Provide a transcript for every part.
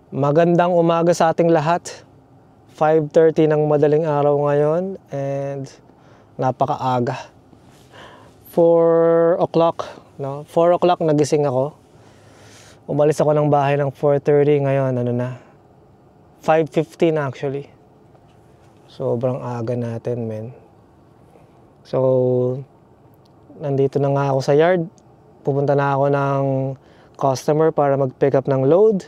Magandang umaga sa ating lahat. 5:30 ng madaling araw ngayon and napakaaga. 4 o'clock, no? 4 o'clock nagising ako. Umalis ako ng bahay ng 4:30, ngayon ano na? 5:15 actually. Sobrang aga natin, men. So, nandito na nga ako sa yard. Pupunta na ako ng customer para mag-pick up ng load.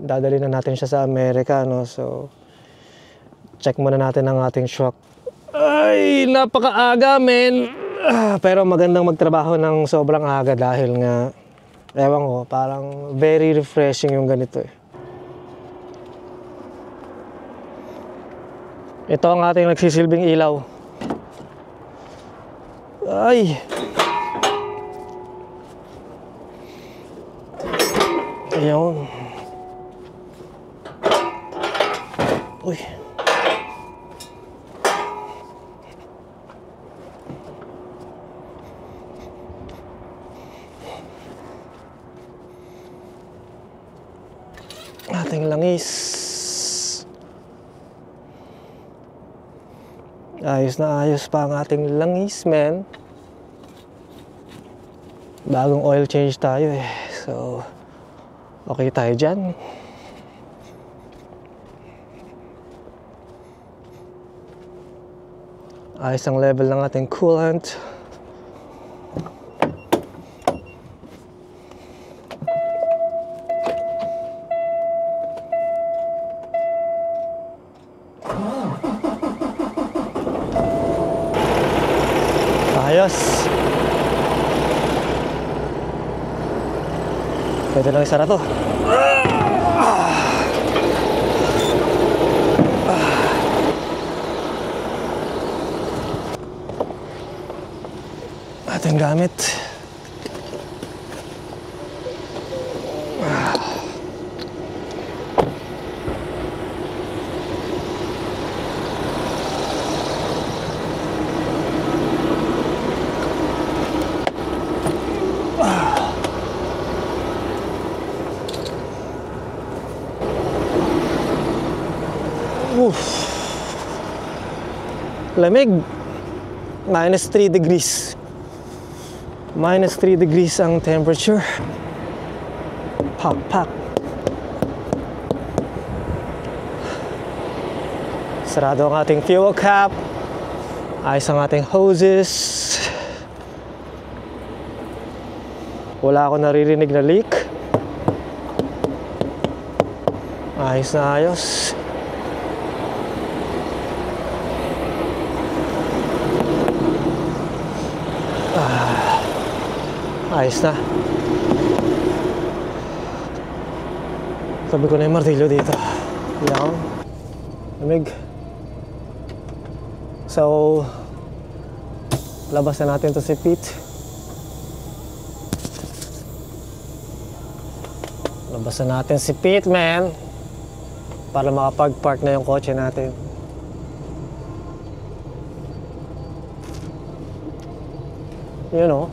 Dadali na natin siya sa Amerika, no? So, check muna natin ang ating truck. Ay, napakaaga, men. Pero magandang magtrabaho ng sobrang aga dahil nga, ewan ko, parang very refreshing yung ganito eh. Ito ang ating nagsisilbing ilaw. Ay! Ayun. Uy. Ating langis. Ayos na ayos pa ang ating langis, man. Bagong oil change tayo eh. So, okay tayo dyan. Ayos ang level ng ating coolant. Ayos. Pwede lang isara to. Ating gamit. Lamig. -3 degrees. -3 degrees ang temperature. Pak. Sarado ang ating fuel cap. Ayos ang ating hoses. Wala akong naririnig na leak. Ayos na ayos. Ayos na. Sabi ko na yung martilyo dito. Yan. Lamig. So, labas na natin to si Pete. Labas na natin si Pete, man. Para makapag-park na yung kotse natin. You know.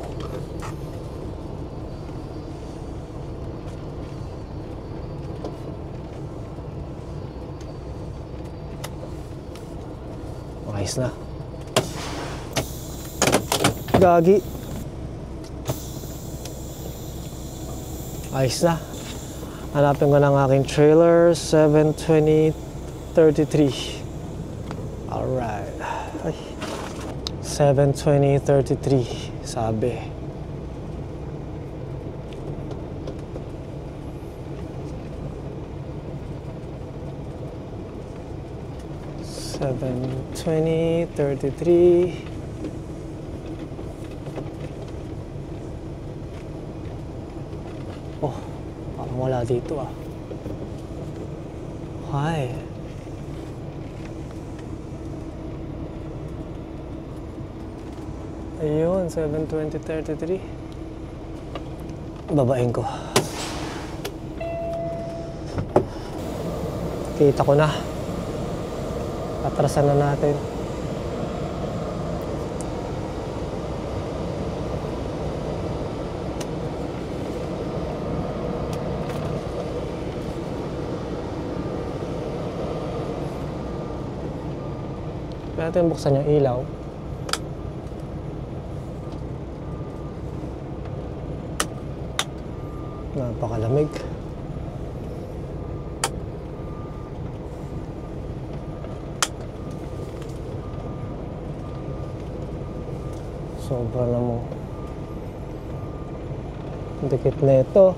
Ayos na. Gagi. Ayos na. Hanapin ko ng aking trailer. 720-33. Alright. 720-33. Sabi. $720.33. Oh, parang wala dito ah. Hi. Ayun, 720.33. Babain ko. Kita ko na. Atrasan na natin. Pwede natin buksan yung ilaw. Napakalamig. Sobra namang dikit na ito.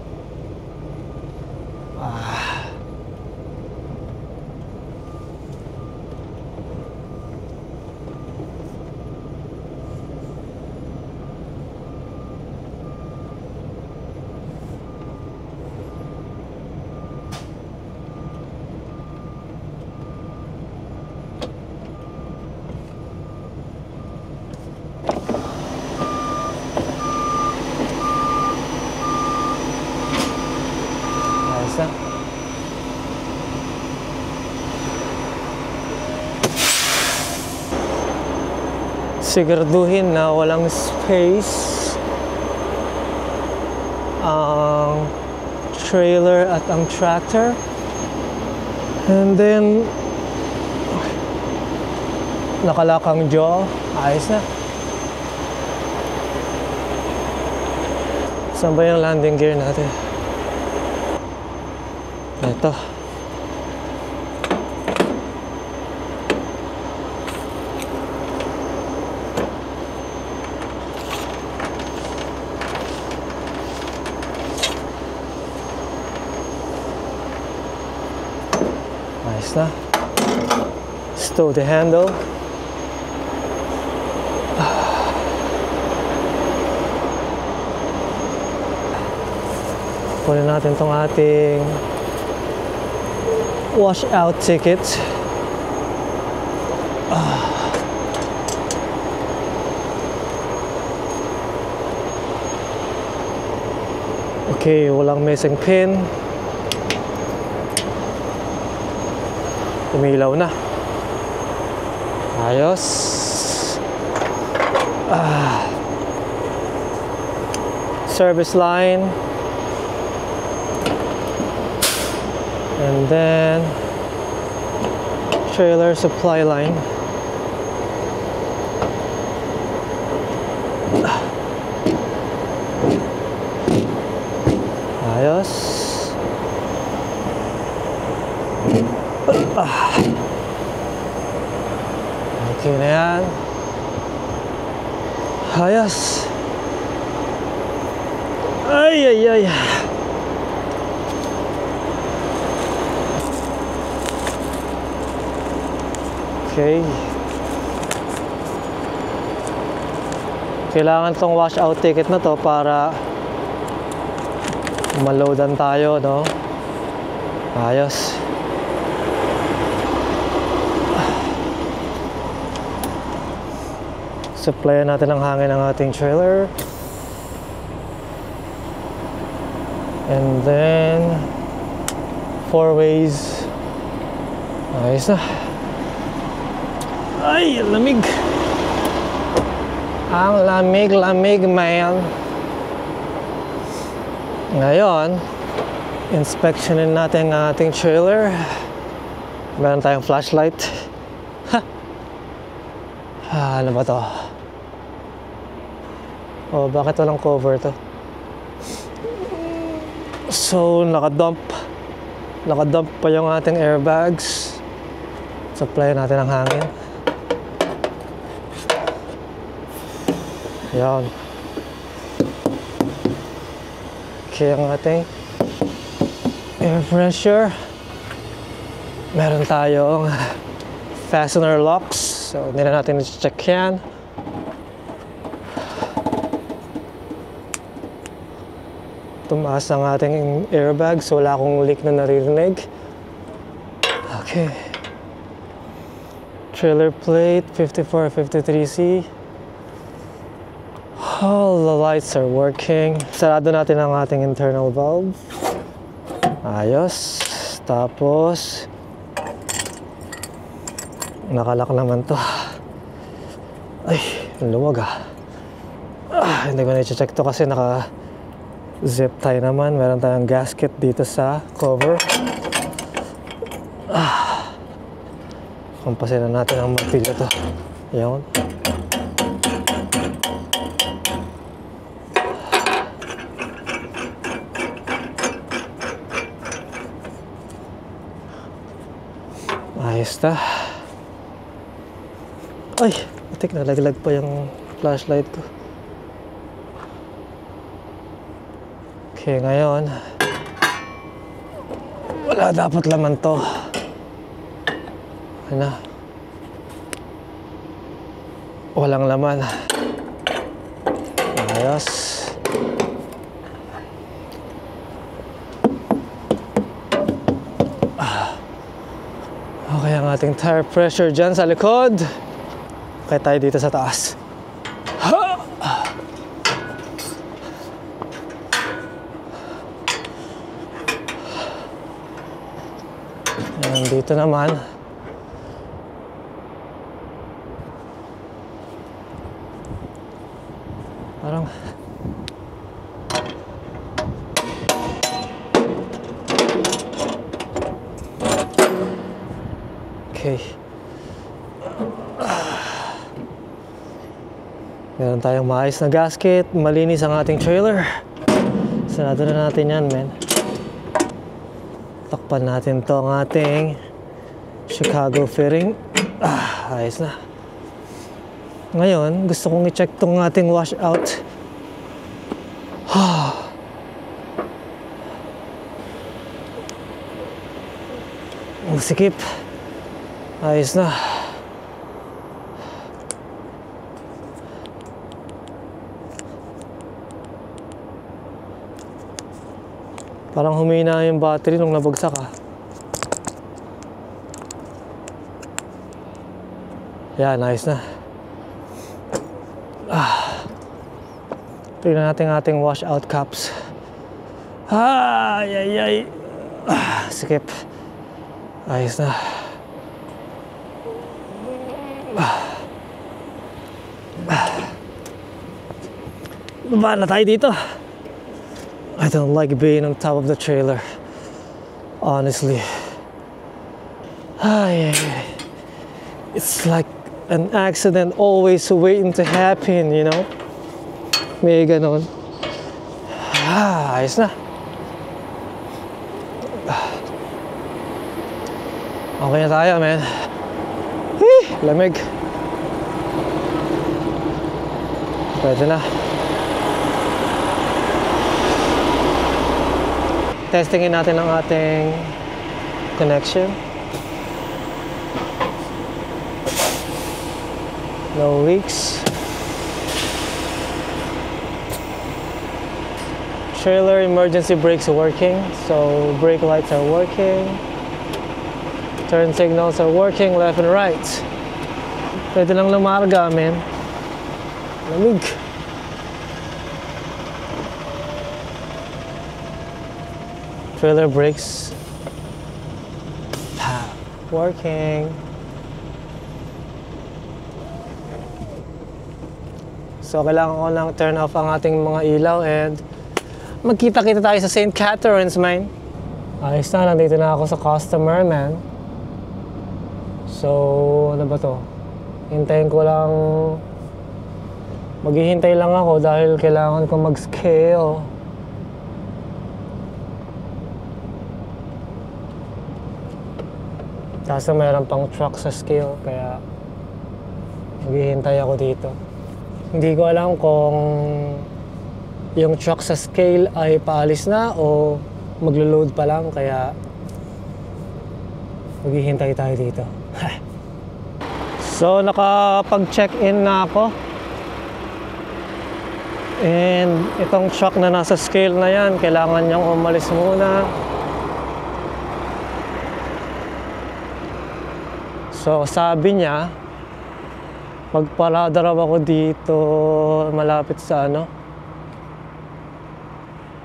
Siguraduhin na walang space ang trailer at ang tractor, and then nakalakang jaw. Ayos na. Saan ba yung landing gear natin? Ito. Ayos na. Stow the handle. Kunin natin tong ating washout ticket. Okay, walang missing pin. Umilaw na. Ayos. Service line. And then trailer supply line. Ayos. Okay na yan. Ayos. Ay, ay, ay. Okay. Kailangan tong washout ticket na to para maloadan tayo, no? Ayos. Supplyan natin ng hangin ang ating trailer. And then 4 ways. Ayos na. Ay, lamig. Ang lamig, man. Ngayon, inspectionin natin ang ating trailer. Meron tayong flashlight. Ano ba to? Oh, bakit walang cover to? So, nakadump pa yung ating airbags. Supply natin ng hangin. Yan. Okay, ang ating air pressure. Meron tayong fastener locks. So, hindi na natin i-check yan. Tumaas ang ating airbag, so wala akong leak na naririnig. Okay. Trailer plate 5453C. All the lights are working. Sarado natin ang ating internal valve. Ayos. Tapos nakalak naman to. Ay, luwag ah. Hindi ko na i-check to kasi naka zip tie naman. Meron tayong gasket dito sa cover. Hampasin na natin ang martilyo to. Ayan. Ayos na. Ay, atik, nalaglag pa yung flashlight ko. Okay, ngayon wala dapat laman to. Ano? Walang laman. Ayos. Okay, ang ating tire pressure dyan sa likod. Okay, tayo dito sa taas. Ayan, dito naman. Parang okay. Meron tayong maayos na gasket, malinis ang ating trailer. Sarado na natin yan, men. Takpan natin to ang ating Chicago fitting. Ayos na. Ngayon, gusto kong i-check tong ating washout. Sikip. Ayos na. Parang humina yung battery nung nabagsak ah. Yan, ayos na. Tignan natin ating washout caps. Ay. Sikip. Ayos na. Baba na tayo dito. I don't like being on top of the trailer. Honestly. It's like an accident always waiting to happen, you know? May ganon. Ayos na. Okay na tayo, man. Lamig. Pwede na. Testingin natin ang ating connection. No leaks. Trailer emergency brakes are working, so brake lights are working. Turn signals are working left and right. Pwede lang lumarga, men. Lamig. Trailer brakes working. So kailangan ko lang turn off ang ating mga ilaw and magkita-kita tayo sa St. Catharines, man. Ayos na, nandito na ako sa customer, man. So, ano ba to? Hintayin ko lang. Maghihintay lang ako dahil kailangan ko mag-scale. Kaso mayroon pang truck sa scale, kaya maghihintay ako dito. Hindi ko alam kung yung truck sa scale ay paalis na o maglo-load pa lang, kaya maghihintay tayo dito. So, nakapag-check-in na ako. And itong truck na nasa scale na yan, kailangan niyang umalis muna. So, sabi niya, magparada raw ako dito malapit sa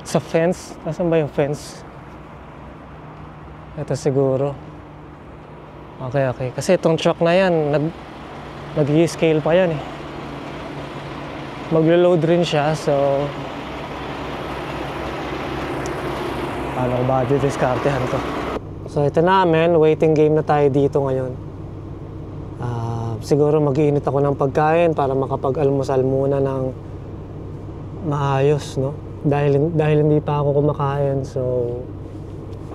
sa fence. Nasaan ba yung fence? Ito siguro. Okay. Kasi itong truck na yan, nag-i-scale pa yan eh. Maglo-load rin siya, so paano ko ba didiskartehan to? So ito na, men, waiting game na tayo dito ngayon. siguro mag-iinit ako ng pagkain para makapag-almusal muna ng maayos, no? Dahil hindi pa ako kumakain, so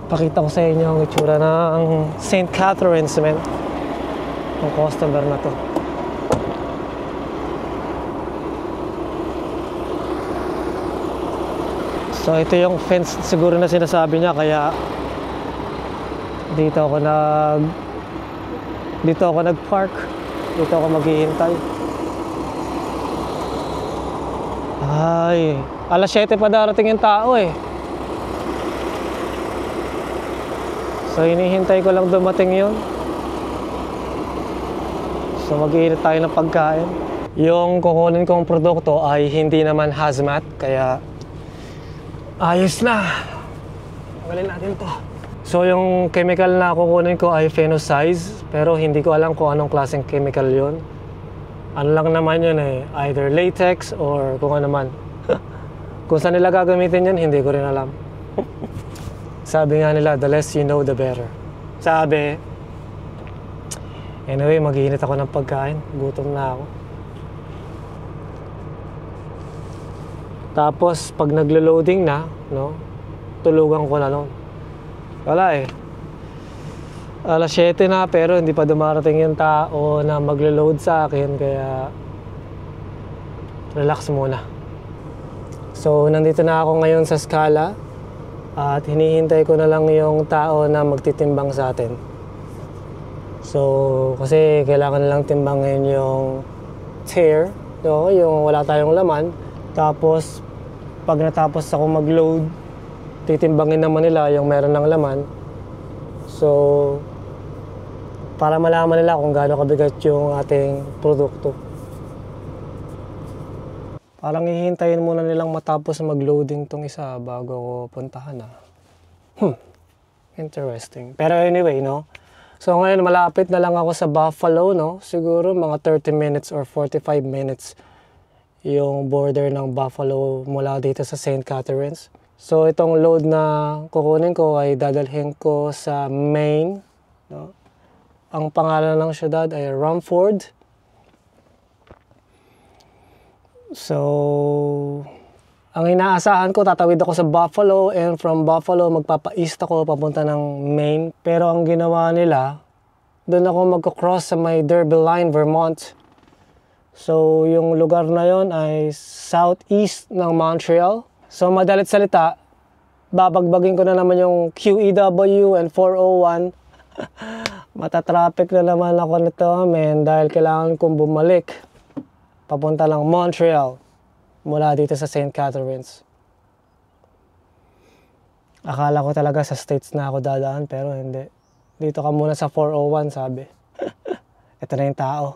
pakita ko sa inyo ang itsura ng St. Catharines, man. Ang customer na to. So ito yung fence siguro na sinasabi niya, kaya dito ako nag-park. Dito ako maghihintay. Ay, alas 7 pa darating yung tao eh. So hinihintay ko lang dumating yun. So mag-iinit tayo ng pagkain. Yung kukunin kong produkto ay hindi naman hazmat, kaya ayos na. Tanggalin natin to. So yung chemical na kukunin ko ay phenosize, pero hindi ko alam kung anong klaseng chemical yun. Ano lang naman yun eh, either latex or kung ano man. Kung saan nila gagamitin yun, hindi ko rin alam. Sabi nga nila, the less you know, the better. Sabi. Anyway, mag-iinit ako ng pagkain. Gutom na ako. Tapos, pag naglo-loading na, no, tulugan ko na nun. Wala eh. Alas 7 na, pero hindi pa dumarating yung tao na maglo-load sa akin, kaya relax muna. So, nandito na ako ngayon sa Scala at hinihintay ko na lang yung tao na magtitimbang sa atin. So, kasi kailangan na lang timbangin yung tear, no, yung wala tayong laman. Tapos, pag natapos ako mag-load, titimbangin naman nila yung meron ng laman. So, para malaman nila kung gaano kabigat yung ating produkto. Parang hihintayin muna nilang matapos mag-loading tong isa bago ako puntahan na. Interesting. Pero anyway, no? So ngayon malapit na lang ako sa Buffalo, no? Siguro mga 30 minutes or 45 minutes yung border ng Buffalo mula dito sa St. Catharines. So itong load na kukunin ko ay dadalhin ko sa Maine, no? Ang pangalan ng syudad ay Rumford. So ang inaasahan ko, tatawid ako sa Buffalo, and from Buffalo magpapa-east ako papunta ng Maine. Pero ang ginawa nila, doon ako magko-cross sa may Derby Line, Vermont. So yung lugar na yon ay southeast ng Montreal. So madalit salita, babagbagin ko na naman yung QEW and 401. Matatraffic na naman ako nito, man, dahil kailangan kong bumalik papunta ng Montreal mula dito sa St. Catharines. Akala ko talaga sa States na ako dadaan, pero hindi. Dito ka muna sa 401, sabi. Ito na yung tao.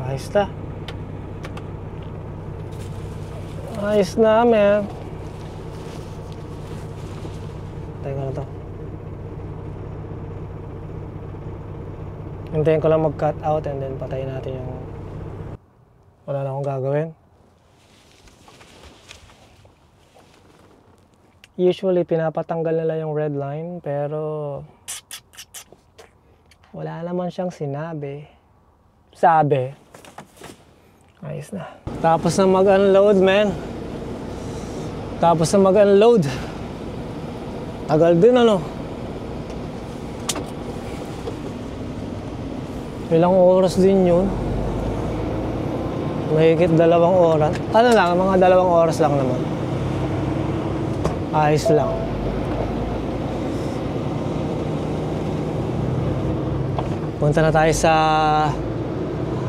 Ayos na. Ayos na, man. Tayo ko na to. Hintayin ko lang mag-cut out and then patayin natin yung wala na akong gagawin. Usually, pinapatanggal nila yung red line pero wala naman siyang sinabi. Sabi. Ayos na. Tapos na mag-unload, man. Tapos na mag-unload. Tagal din, ano? Ilang oras din yun. Mahigit 2 oras. Ano lang, mga 2 oras lang naman. Ayos lang. Punta na tayo sa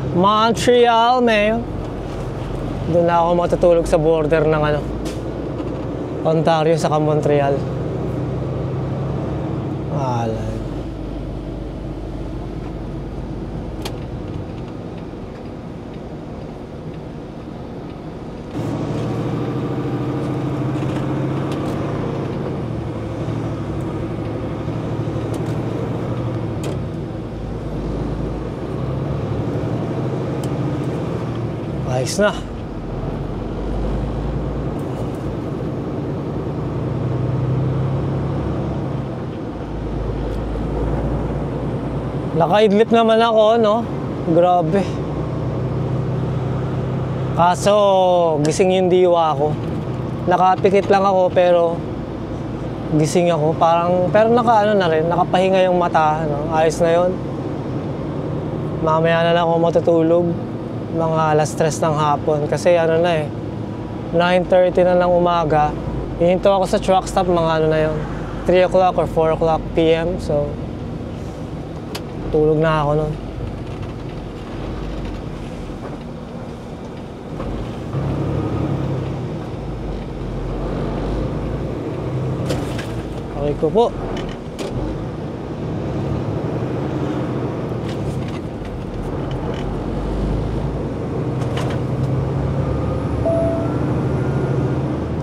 Montreal, man. Doon na ako matutulog sa border ng ano, Ontario saka Montreal. Alay. Ayos na. Nakaidlip naman ako, no? Grabe. Kaso, gising yung diwa ko. Nakapikit lang ako pero gising ako. Pero naka ano na rin, nakapahinga yung mata, no? Ayos na yun. Mamaya na lang ako matutulog. Mga alas 3 ng hapon. Kasi ano na eh, 9:30 na ng umaga. Hihinto ako sa truck stop, mga ano na yun, 3 o'clock or 4 o'clock PM. So, tulog na ako nun. Okay ko po.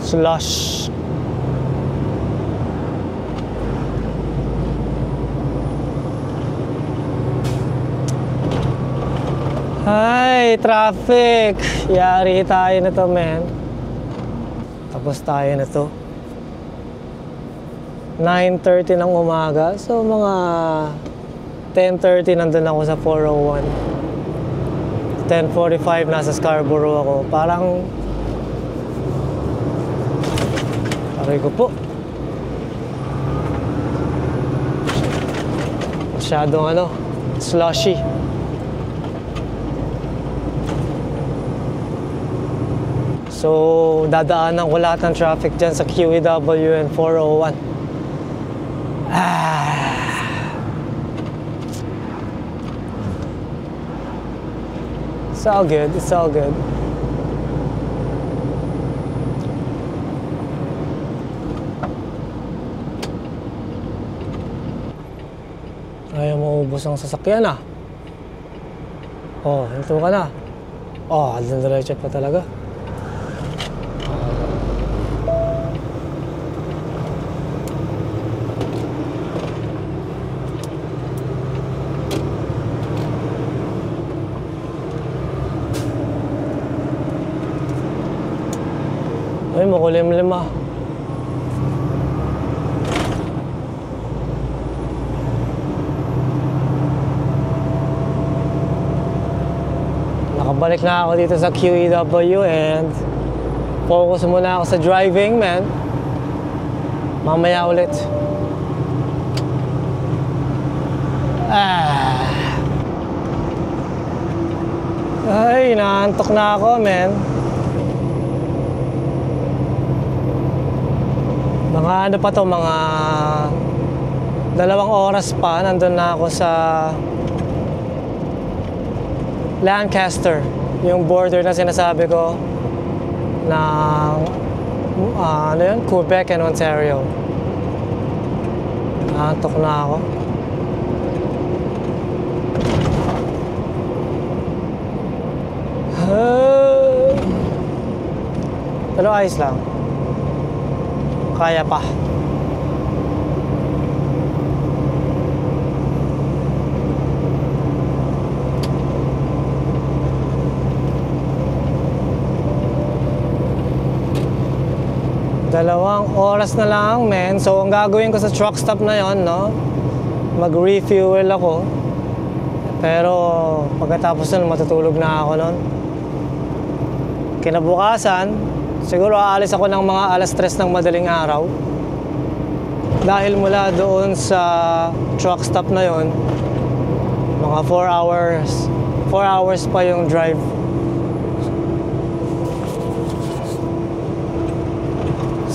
Slush. Hi, traffic. Yari tayo na to, man. Tapos tayo na to. 9:30 ng umaga. So, mga 10:30 nandun ako sa 401. 10:45 nasa Scarborough ako. Parang aray ko po. Masyadong ano, slushy. So, dadaanan ko lahat ng traffic dyan sa QEW and 401. It's all good, it's all good. Ayaw maubos ang sasakyan ah. Oh, hinto ka na. Oh, diretso pa talaga. Ay, makulimlim ah. Nakabalik na ako dito sa QEW and focus muna ako sa driving, man. Mamaya ulit. Ay, naantok na ako, man. Mga ano pa to, mga 2 oras pa, nandun na ako sa Lancaster, yung border na sinasabi ko ng ano yun? Quebec and Ontario. Naantok na ako. Pero ayos lang. Kaya pa. Dalawang oras na lang, men. So, ang gagawin ko sa truck stop na yon, no? Mag-refuel ako. Pero, pagkatapos nun, matutulog na ako nun. Kinabukasan, siguro aalis ako ng mga alas 3 ng madaling araw. Dahil mula doon sa truck stop na yon, mga 4 hours. 4 hours pa yung drive.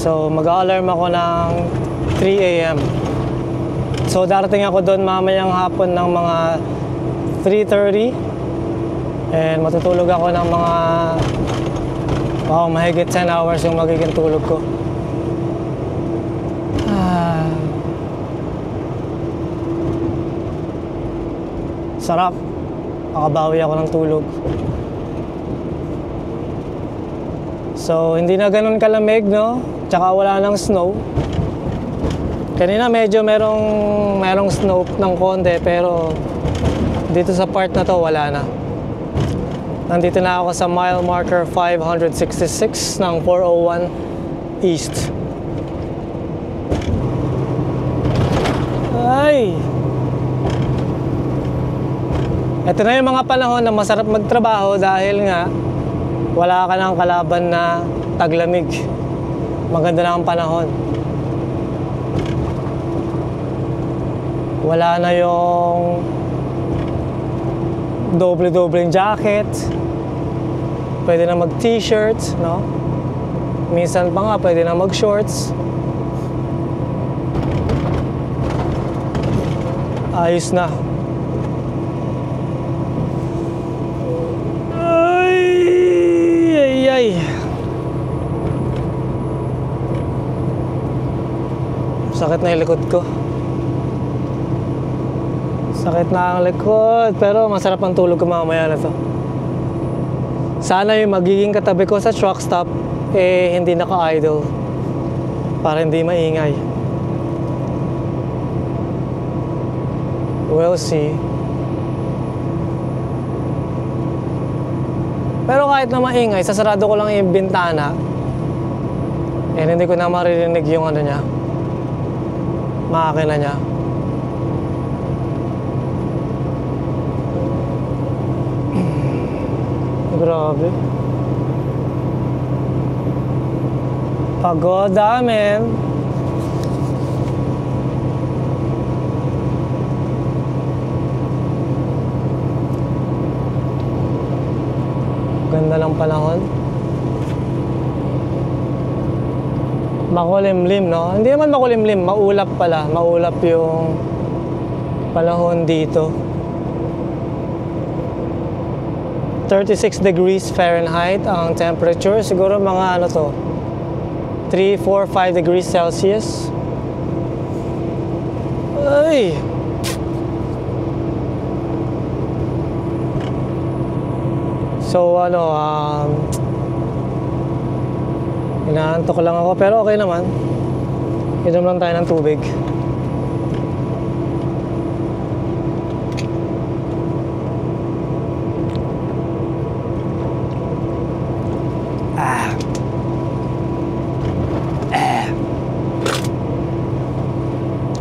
So, mag-alarm ako ng 3 a.m. So, darating ako doon mamayang hapon ng mga 3:30. And matutulog ako ng mga mahigit 10 hours yung magiging tulog ko. Sarap. Makabawi ako ng tulog. So, hindi na ganun kalamig, no? Tsaka wala nang snow. Kanina medyo merong snow ng konti, pero dito sa part na to wala na. Nandito na ako sa mile marker 566 ng 401 East. Ay! Ito na yung mga panahon na masarap magtrabaho dahil nga wala ka ng kalaban na taglamig. Maganda na ang panahon. Wala na yung doble-dobleng jacket. Pwede na mag-t-shirt, no? Minsan pa nga pwede na mag-shorts. Ayos na. Ay. Sakit na yung likod ko. Sakit na ang likod. Pero masarap ang tulog ko mamaya na to. Sana yung magiging katabi ko sa truck stop hindi naka-idle. Para hindi maingay. We'll see. Pero kahit na maingay, sasarado ko lang yung bintana. Hindi ko na maririnig yung ano niya. Makina niya. Grabe. Pagoda, men. Ganda ng panahon. Makulimlim, no? Hindi naman makulimlim, maulap pala. Maulap yung panahon dito. 36 degrees Fahrenheit ang temperature. Siguro mga ano to, 3, 4, 5 degrees Celsius. Ay! So ano, inaantok lang ako pero okay naman. Inom lang tayo ng tubig.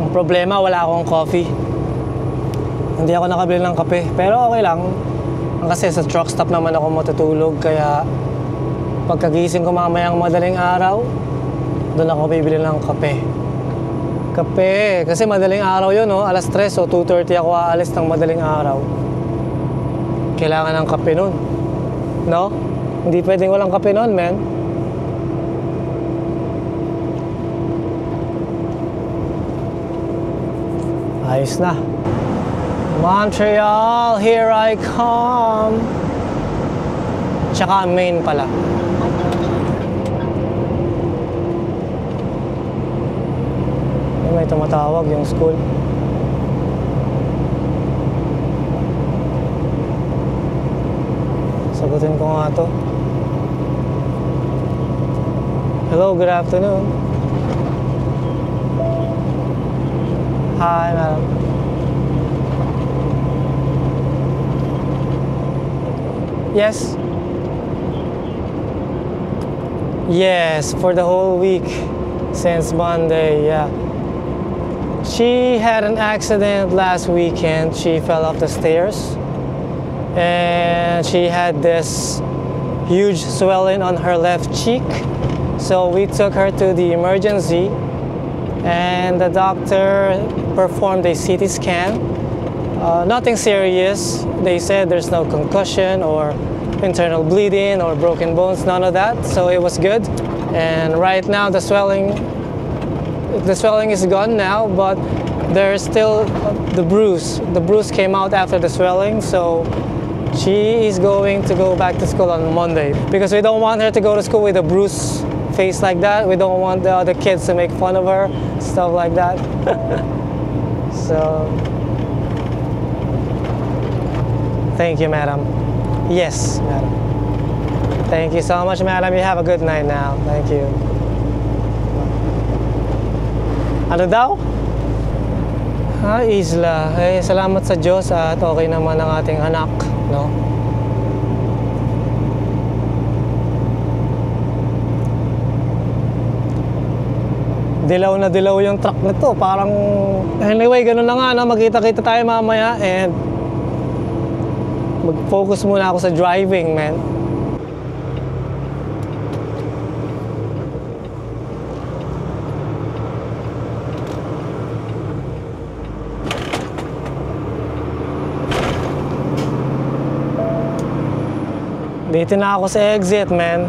Ang problema, wala akong coffee. Hindi ako nakabili ng kape. Pero okay lang. Kasi sa truck stop naman ako matutulog. Kaya pagkagising ko mamayang madaling araw, doon ako bibili ng kape. Kape. Kasi madaling araw yun, no? Alas 3 o 2:30 ako aalis ng madaling araw. Kailangan ng kape nun. No? Hindi pwedeng walang kape nun, man. Ayos na. Montreal, here I come. Tsaka Maine pala. May tumatawag yung school. Sagutin ko nga to. Hello, good afternoon. Hi, madam. Yes? Yes, for the whole week since Monday, yeah. She had an accident last weekend. She fell off the stairs and she had this huge swelling on her left cheek. So we took her to the emergency and the doctor performed a CT scan. Nothing serious. They said there's no concussion or internal bleeding or broken bones, none of that. So it was good. And right now the swelling is gone now, but there's still the bruise. The bruise came out after the swelling, so she is going to go back to school on Monday because we don't want her to go to school with a bruised face like that. We don't want the other kids to make fun of her, stuff like that. So, thank you, madam. Yes, madam. Thank you so much, madam. You have a good night now. Thank you. Ano daw? Isla. Salamat sa Diyos at okay naman ang ating anak, no? Dilaw na dilaw yung truck nito. Parang, anyway, ganun na nga, no? Magkita-kita tayo mamaya and mag-focus muna ako sa driving, man. Dito na ako sa exit, man.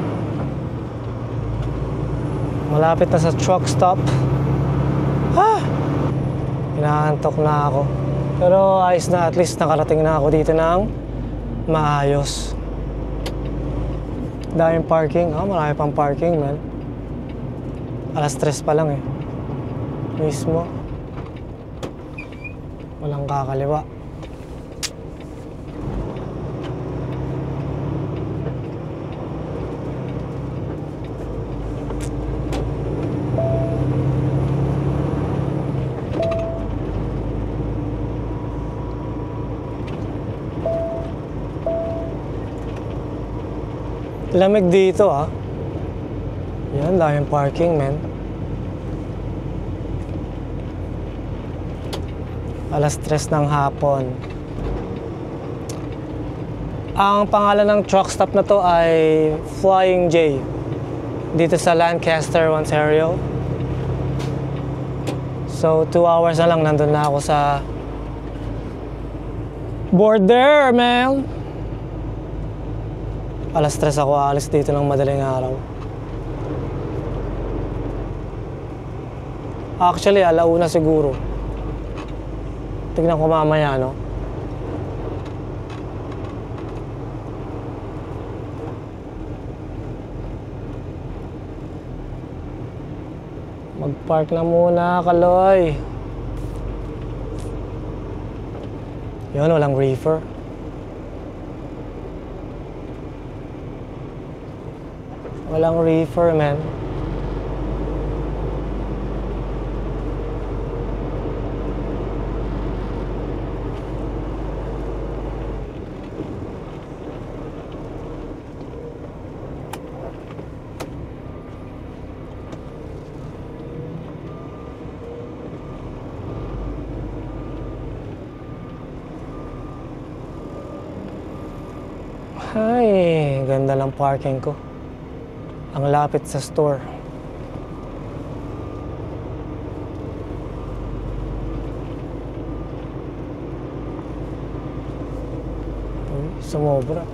Malapit na sa truck stop. Hinahantok na ako. Pero ayos na, at least nakarating na ako dito ng maayos. Daming parking. Marami pang parking, man. 3:00 pa lang eh. Mismo. Walang kakaliwa. Lamig dito Yan, daming parking, man. 3:00 ng hapon. Ang pangalan ng truck stop na to ay Flying J. Dito sa Lancaster, Ontario. So 2 hours na lang nandun na ako sa border, man. 3:00 ako aalis dito ng madaling araw. Actually, 1:00 siguro. Tignan ko mamaya, no? Mag-park na muna, Kaloy. Yun, walang reefer. Walang reefer, man. Ay, ganda ng parking ko. Ang lapit sa store. Uy, sumobra.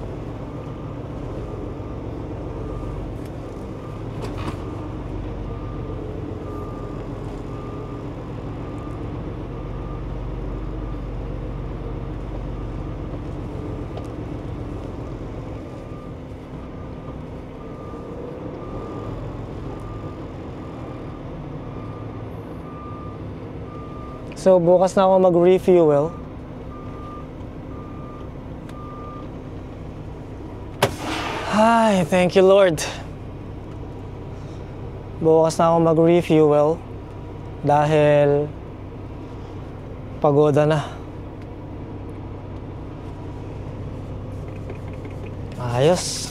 So bukas na ako mag-refuel. Ay, thank you, Lord. Bukas na ako mag-refuel dahil pagoda na. Ayos.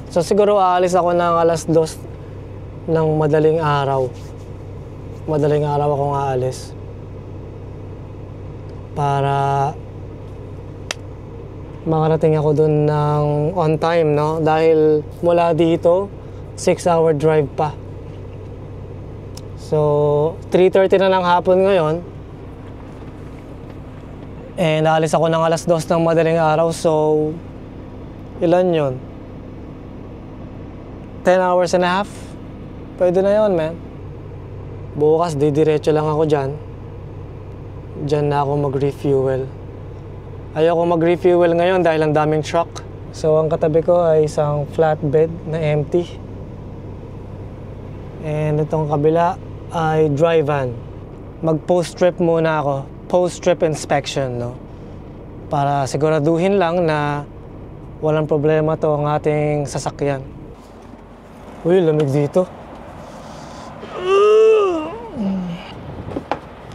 So siguro aalis ako ng alas 2 ng madaling araw. Madaling araw akong aalis. Para makarating ako dun ng on time, no? Dahil mula dito, 6-hour drive pa. So, 3:30 na ng hapon ngayon. And naalis ako ng alas 2 ng madaling araw. So, ilan yun? 10 hours and a half? Pwede na yun, man. Bukas, didiretso lang ako dyan. Dyan na ako mag-refuel. Ayoko mag-refuel ngayon dahil ang daming truck. So, ang katabi ko ay isang flatbed na empty. And itong kabila ay dry van. Mag-post-trip muna ako. Post-trip inspection, no? Para siguraduhin lang na walang problema to ang ating sasakyan. Uy, lamig dito.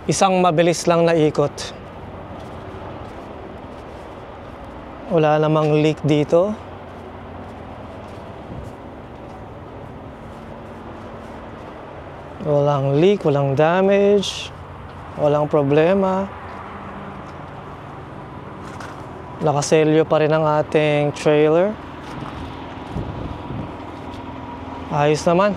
Isang mabilis lang na ikot. Wala namang leak dito. Walang leak, walang damage, walang problema. Nakaselyo pa rin ang ating trailer. Ayos naman.